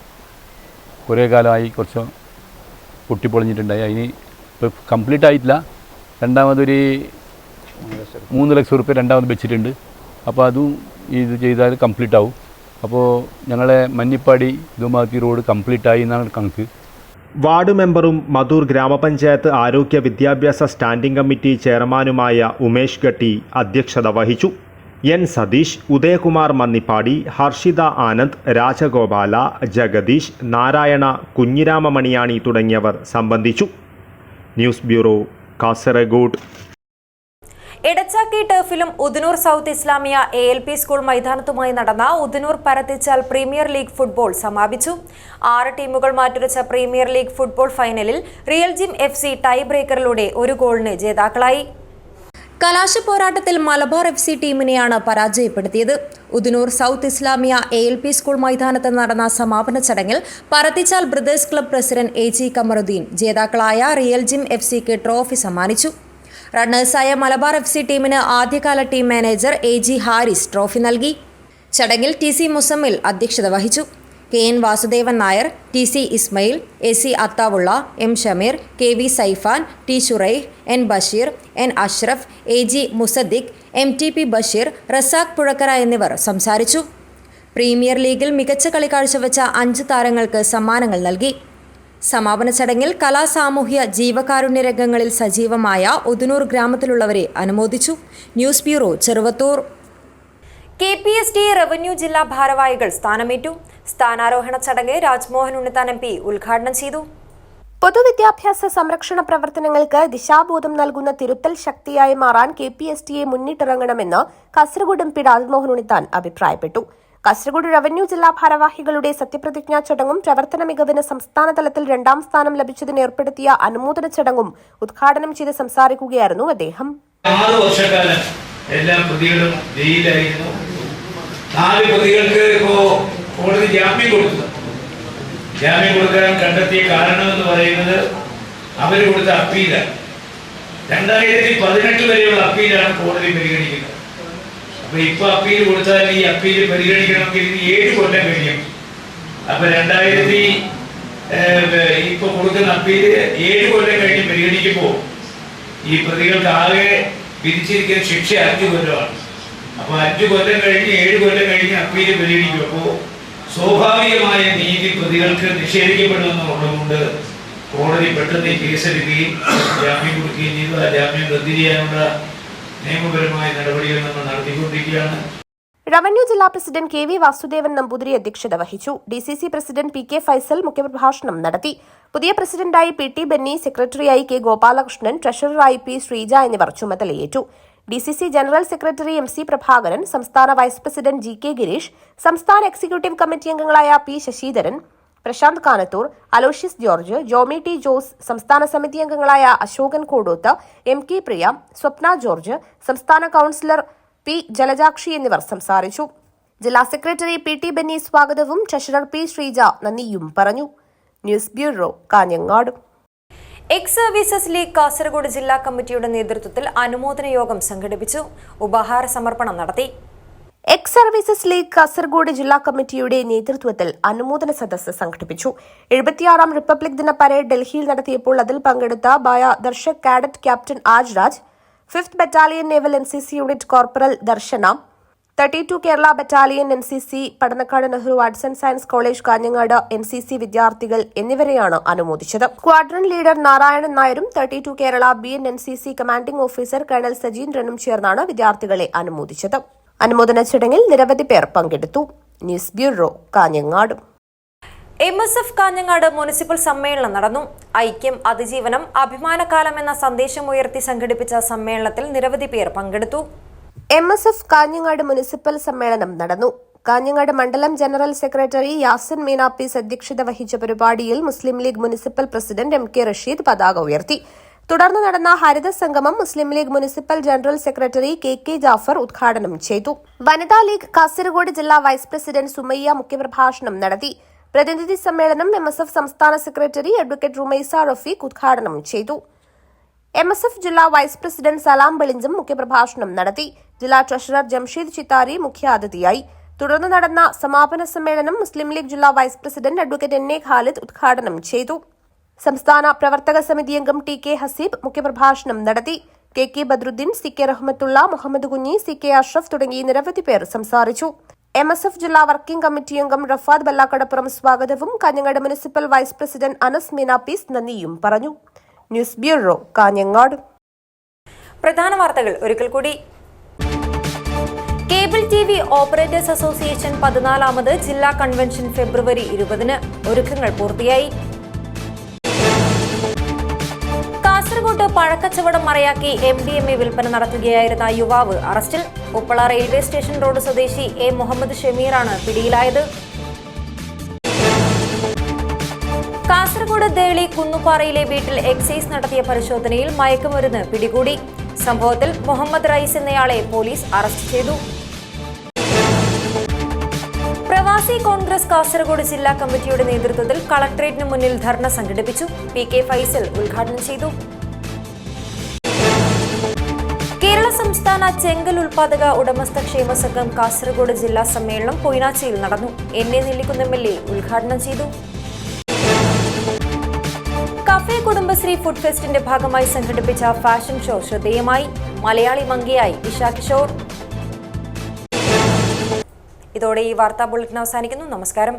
കുറേ കാലമായി കുറച്ച് പൊട്ടിപ്പൊളിഞ്ഞിട്ടുണ്ടായി. അതിന് ഇപ്പോൾ കംപ്ലീറ്റ് ആയിട്ടില്ല. രണ്ടാമതൊരു 3 ലക്ഷം റുപ്യ രണ്ടാമത് വെച്ചിട്ടുണ്ട്. അപ്പോൾ അതും ഇത് ചെയ്താൽ കംപ്ലീറ്റ് ആവും. അപ്പോൾ ഞങ്ങളെ മന്നിപ്പാടി ധൂമാവതി റോഡ് കംപ്ലീറ്റ് ആയി എന്നാണ് കണക്ക്. വാർഡ് മെമ്പറും മധൂർ ഗ്രാമപഞ്ചായത്ത് ആരോഗ്യ വിദ്യാഭ്യാസ സ്റ്റാൻഡിംഗ് കമ്മിറ്റി ചെയർമാനുമായ ഉമേഷ് ഗട്ടി അധ്യക്ഷത വഹിച്ചു. എൻ സതീഷ്, ഉദയകുമാർ മന്നിപ്പാടി, ഹർഷിത ആനന്ദ്, രാജഗോപാല, ജഗദീഷ്, നാരായണ, കുഞ്ഞിരാമ മണിയാണി തുടങ്ങിയവർ സംബന്ധിച്ചു. News bureau, Kasaragod. എടച്ചാക്കി ടർഫിലും Udanur south Islamia ALP school മൈതാനത്തുമായി നടന്ന Udanur Parathichal premier league football സമാപിച്ചു. 6 ടീമുകൾ മാറ്റുരച്ച പ്രീമിയർ ലീഗ് ഫുട്ബോൾ ഫൈനലിൽ റിയൽ ജിം FC ടൈ ബ്രേക്കറിലൂടെ 1 ഗോളിന് ജേതാക്കളായി. കലാശ പോരാട്ടത്തിൽ മലബാർ FC ടീമിനെയാണ് പരാജയപ്പെടുത്തിയത്. Udanur south Islamia ALP school മൈതാനത്ത് നടന്ന സമാപന ചടങ്ങിൽ Parathichal brothers club president AG Kamaruddin ജേതാക്കളായ റിയൽ ജിം FCക്ക് ട്രോഫി സമ്മാനിച്ചു. റണ്ണേഴ്സായ മലബാർ FC ടീമിന് ആദ്യകാല team manager AG Haris trophy നൽകി. ചടങ്ങിൽ TC മുസമ്മിൽ അധ്യക്ഷത വഹിച്ചു. KN Vasudevan Nair, TC Ismail, AC Athaulla, M Shameer, KV സൈഫാൻ, T Shuraih, N Basheer, N Ashraf, AG Musaddiq, MTP Basheer, Razak Puzhakkara എന്നിവർ സംസാരിച്ചു. പ്രീമിയർ ലീഗിൽ മികച്ച കളി കാഴ്ചവെച്ച 5 താരങ്ങൾക്ക് സമ്മാനങ്ങൾ നൽകി. സമാപന ചടങ്ങിൽ കലാസാമൂഹ്യ ജീവകാരുണ്യ രംഗങ്ങളിൽ സജീവമായ ഉദനൂർ ഗ്രാമത്തിലുള്ളവരെ അനുമോദിച്ചു. News bureau, Cheruvathur. KPST revenue ജില്ലാ ഭാരവാഹികൾ സ്ഥാനമേറ്റു. സ്ഥാനാരോഹണ ചടങ്ങ് രാജ്മോഹൻ ഉണ്ണിത്താൻ MP ഉദ്ഘാടനം ചെയ്തു. പൊതുവിദ്യാഭ്യാസ സംരക്ഷണ പ്രവർത്തനങ്ങൾക്ക് ദിശാബോധം നൽകുന്ന തിരുത്തൽ ശക്തിയായി മാറാൻ KPSTയെ മുന്നിട്ടിറങ്ങണമെന്ന് കാസർഗോഡ് MP രാജ്മോഹൻ ഉണ്ണിത്താൻ അഭിപ്രായപ്പെട്ടു. കാസർഗോഡ് റവന്യൂ ജില്ലാ ഭാരവാഹികളുടെ സത്യപ്രതിജ്ഞാ ചടങ്ങും പ്രവർത്തന മികവിന് സംസ്ഥാനതലത്തിൽ 2ാം സ്ഥാനം ലഭിച്ചതിന് ഏർപ്പെടുത്തിയ അനുമോദന ചടങ്ങും ഉദ്ഘാടനം ചെയ്ത് സംസാരിക്കുകയായിരുന്നു അദ്ദേഹം. 6 വർഷക്കാലം എല്ലാ പ്രതികളും ജയിലിലായിരുന്നു. 4 പ്രതികൾക്ക് കോടതി ജാമ്യം കൊടുത്തു. ജാമ്യം കൊടുക്കാൻ കണ്ടെത്തിയ കാരണം എന്ന് പറയുന്നത് അവർ കൊടുത്ത അപ്പീലാണ്. 2018 വരെയുള്ള അപ്പീലാണ് കോടതി പരിഗണിക്കുന്നത്. അപ്പൊ ഇപ്പൊ അപ്പീൽ കൊടുത്താൽ ഈ അപ്പീൽ പരിഗണിക്കണമെങ്കിൽ 7 കൊല്ലം കഴിയും. അപ്പൊ ഇപ്പൊ കൊടുക്കുന്ന അപ്പീല് 7 കൊല്ലം കഴിഞ്ഞ് പരിഗണിക്കുമ്പോൾ ഈ പ്രതികൾക്ക് ആകെ വിധിച്ചിരിക്കുന്ന ശിക്ഷ 5 കൊല്ലമാണ്. അപ്പൊ 5 കൊല്ലം കഴിഞ്ഞ് 7 കൊല്ലം കഴിഞ്ഞ് അപ്പീല് പരിഗണിക്കും. അപ്പോ സ്വാഭാവികമായ നീതി പ്രതികൾക്ക് നിഷേധിക്കപ്പെടുമെന്നുള്ളതുകൊണ്ട് കോടതി പെട്ടെന്ന് ഈ കേസെടുക്കുകയും ജാമ്യം കൊടുക്കുകയും ചെയ്തു. ആ ജാമ്യം റദ്ദ് ചെയ്യാനുള്ള നിയമപരമായ നടപടികൾ നമ്മൾ നടത്തിക്കൊണ്ടിരിക്കുകയാണ്. റവന്യൂ ജില്ലാ പ്രസിഡന്റ് KV വാസുദേവൻ നമ്പൂതിരി അധ്യക്ഷത വഹിച്ചു. DCC പ്രസിഡന്റ് PK ഫൈസൽ മുഖ്യപ്രഭാഷണം നടത്തി. പുതിയ പ്രസിഡന്റായി PT ബെന്നി, സെക്രട്ടറിയായി K ഗോപാലകൃഷ്ണൻ, ട്രഷററായി P ശ്രീജ എന്നിവർ ചുമതലയേറ്റു. DCC general secretary MC Prabhakaran, സംസ്ഥാന വൈസ് പ്രസിഡന്റ് GK ഗിരീഷ്, സംസ്ഥാന എക്സിക്യൂട്ടീവ് കമ്മിറ്റി അംഗങ്ങളായ P Sasidharan, Prasanth Kanathur, Aloysius George, Jomi T Jose, സംസ്ഥാന സമിതി അംഗങ്ങളായ അശോകൻ കോടൂത്ത്, MK പ്രിയ, സ്വപ്ന ജോർജ്, സംസ്ഥാന കൌൺസിലർ P ജലജാക്ഷി എന്നിവർ സംസാരിച്ചു. ജില്ലാ സെക്രട്ടറി PT ബെന്നി സ്വാഗതവും ട്രഷറർ P ശ്രീജ നന്ദിയും പറഞ്ഞു. News bureau, Kanhangad. X services league Kasaragod ജില്ലാ കമ്മിറ്റിയുടെ നേതൃത്വത്തിൽ അനുമോദന യോഗം സംഘടിപ്പിച്ചു. ഉപഹാര സമർപ്പണം നടത്തി. എക്സ് സർവീസസ് ലീഗ് കാസർഗോഡ് ജില്ലാ കമ്മിറ്റിയുടെ നേതൃത്വത്തിൽ അനുമോദന സദസ്സ് സംഘടിപ്പിച്ചു. 76-ാം റിപ്പബ്ലിക് ദിന പരേഡ് ഡൽഹിയിൽ നടത്തിയപ്പോൾ അതിൽ പങ്കെടുത്ത ബായ Darshak cadet captain Ajraj, 5th battalion naval NCC unit corporal Darshana, 32 Kerala battalion NCC, Padannakkad Nehru arts and science college Kanhangad NCC വിദ്യാർത്ഥികൾ എന്നിവരെയാണ് അനുമോദിച്ചത്. സ്ക്വാഡ്രൺ ലീഡർ നാരായണൻ നായരും 32 Kerala BN-NCC commanding officer colonel സജീന്ദ്രനും ചേർന്നാണ് വിദ്യാർത്ഥികളെ അനുമോദിച്ചത്. അനുമോദന ചടങ്ങിൽ നിരവധി പേർ പങ്കെടുത്തു. News bureau, Kanhangad. MSF Kanhangad municipal സമ്മേളനം നടന്നു. ഐക്യം, അതിജീവനം, അഭിമാനകാലം എന്ന സന്ദേശമുയർത്തി സംഘടിപ്പിച്ച സമ്മേളനത്തിൽ നിരവധി പേർ പങ്കെടുത്തു. MSF കാഞ്ഞങ്ങാട് മുനിസിപ്പൽ സമ്മേളനം നടന്നു. കാഞ്ഞങ്ങാട് മണ്ഡലം ജനറൽ സെക്രട്ടറി യാസിൻ മീനാപ്പീസ് അധ്യക്ഷത വഹിച്ച പരിപാടിയിൽ Muslim League municipal president MK Rasheed പതാക ഉയർത്തി. തുടർന്ന് നടന്ന ഹരിത സംഗമം Muslim League municipal general secretary KK Jafar ഉദ്ഘാടനം ചെയ്തു. വനിതാ ലീഗ് കാസർഗോഡ് ജില്ലാ വൈസ് പ്രസിഡന്റ് സുമയ്യ മുഖ്യപ്രഭാഷണം നടത്തി. പ്രതിനിധി സമ്മേളനം MSF സംസ്ഥാന സെക്രട്ടറി അഡ്വക്കേറ്റ് റുമൈസ റഫീഖ് ഉദ്ഘാടനം ചെയ്തു. MSF ജില്ലാ വൈസ് പ്രസിഡന്റ് സലാം ബെളിഞ്ചം മുഖ്യപ്രഭാഷണം നടത്തി. ജില്ലാ ട്രഷറർ ജംഷീദ് ചിത്താരി മുഖ്യാതിഥിയായി. തുടർന്ന് നടന്ന സമാപന സമ്മേളനം മുസ്ലിം ലീഗ് ജില്ലാ vice president advocate NA Khalid ഉദ്ഘാടനം ചെയ്തു. സംസ്ഥാന പ്രവർത്തക സമിതി അംഗം TK ഹസീബ് മുഖ്യപ്രഭാഷണം നടത്തി. KK Badruddin, CK Rahmatullah, Muhammad Kunhi, CK Ashraf തുടങ്ങി നിരവധി പേർ സംസാരിച്ചു. MSF ജില്ലാ വർക്കിംഗ് കമ്മിറ്റി അംഗം റഫാദ് ബല്ലാക്കടപ്പുറം സ്വാഗതവും Kanhangad municipal vice president Anas Meenapees നന്ദിയും പറഞ്ഞു. News bureau, Kanhangad. പ്രധാന വാർത്തകൾ ഒരിക്കൽ കൂടി. കേബിൾ TV ഓപ്പറേറ്റേഴ്സ് അസോസിയേഷൻ 14ാമത് ജില്ലാ കൺവെൻഷൻ ഫെബ്രുവരി 20-ന്. ഒരുക്കങ്ങൾ പൂർത്തിയായി. കാസർഗോഡ് പഴക്കച്ചവടം മറയാക്കി MDMA വിൽപ്പന നടത്തുകയായിരുന്ന യുവാവ് അറസ്റ്റിൽ. ഉപ്പള റെയിൽവേ സ്റ്റേഷൻ റോഡ് സ്വദേശി A മുഹമ്മദ് ഷമീറാണ് പിടിയിലായത്. കാസർഗോഡ് ദേളി കുന്നുപാറയിലെ വീട്ടിൽ എക്സൈസ് നടത്തിയ പരിശോധനയിൽ മയക്കുമരുന്ന് പിടികൂടി. സംഭവത്തിൽ മുഹമ്മദ് റൈസ് എന്നയാളെ പോലീസ് അറസ്റ്റ് ചെയ്തു. പ്രവാസി കോൺഗ്രസ് കാസർഗോഡ് ജില്ലാ കമ്മിറ്റിയുടെ നേതൃത്വത്തിൽ കളക്ടറേറ്റിന് മുന്നിൽ ധർണ സംഘടിപ്പിച്ചു. PK ഫൈസൽ ഉദ്ഘാടനം ചെയ്തു. കേരള സംസ്ഥാന ചെങ്കൽ ഉൽപാദക ഉടമസ്ഥ ക്ഷേമ സംഘം കാസർഗോഡ് ജില്ലാ സമ്മേളനം പൊയ്നാച്ചിയിൽ നടന്നു. NA നെല്ലിക്കുന്ന് MLA ഉദ്ഘാടനം ചെയ്തു. കഫേ കുടുംബശ്രീ ഫുഡ് ഫെസ്റ്റിന്റെ ഭാഗമായി സംഘടിപ്പിച്ച ഫാഷൻ ഷോ ശ്രദ്ധേയമായി. മലയാളി മങ്കിയായി ഇഷ കിഷോർ. ഇതോടെ ഈ വാർത്താ ബുള്ളറ്റിൻ അവസാനിക്കുന്നു. നമസ്കാരം.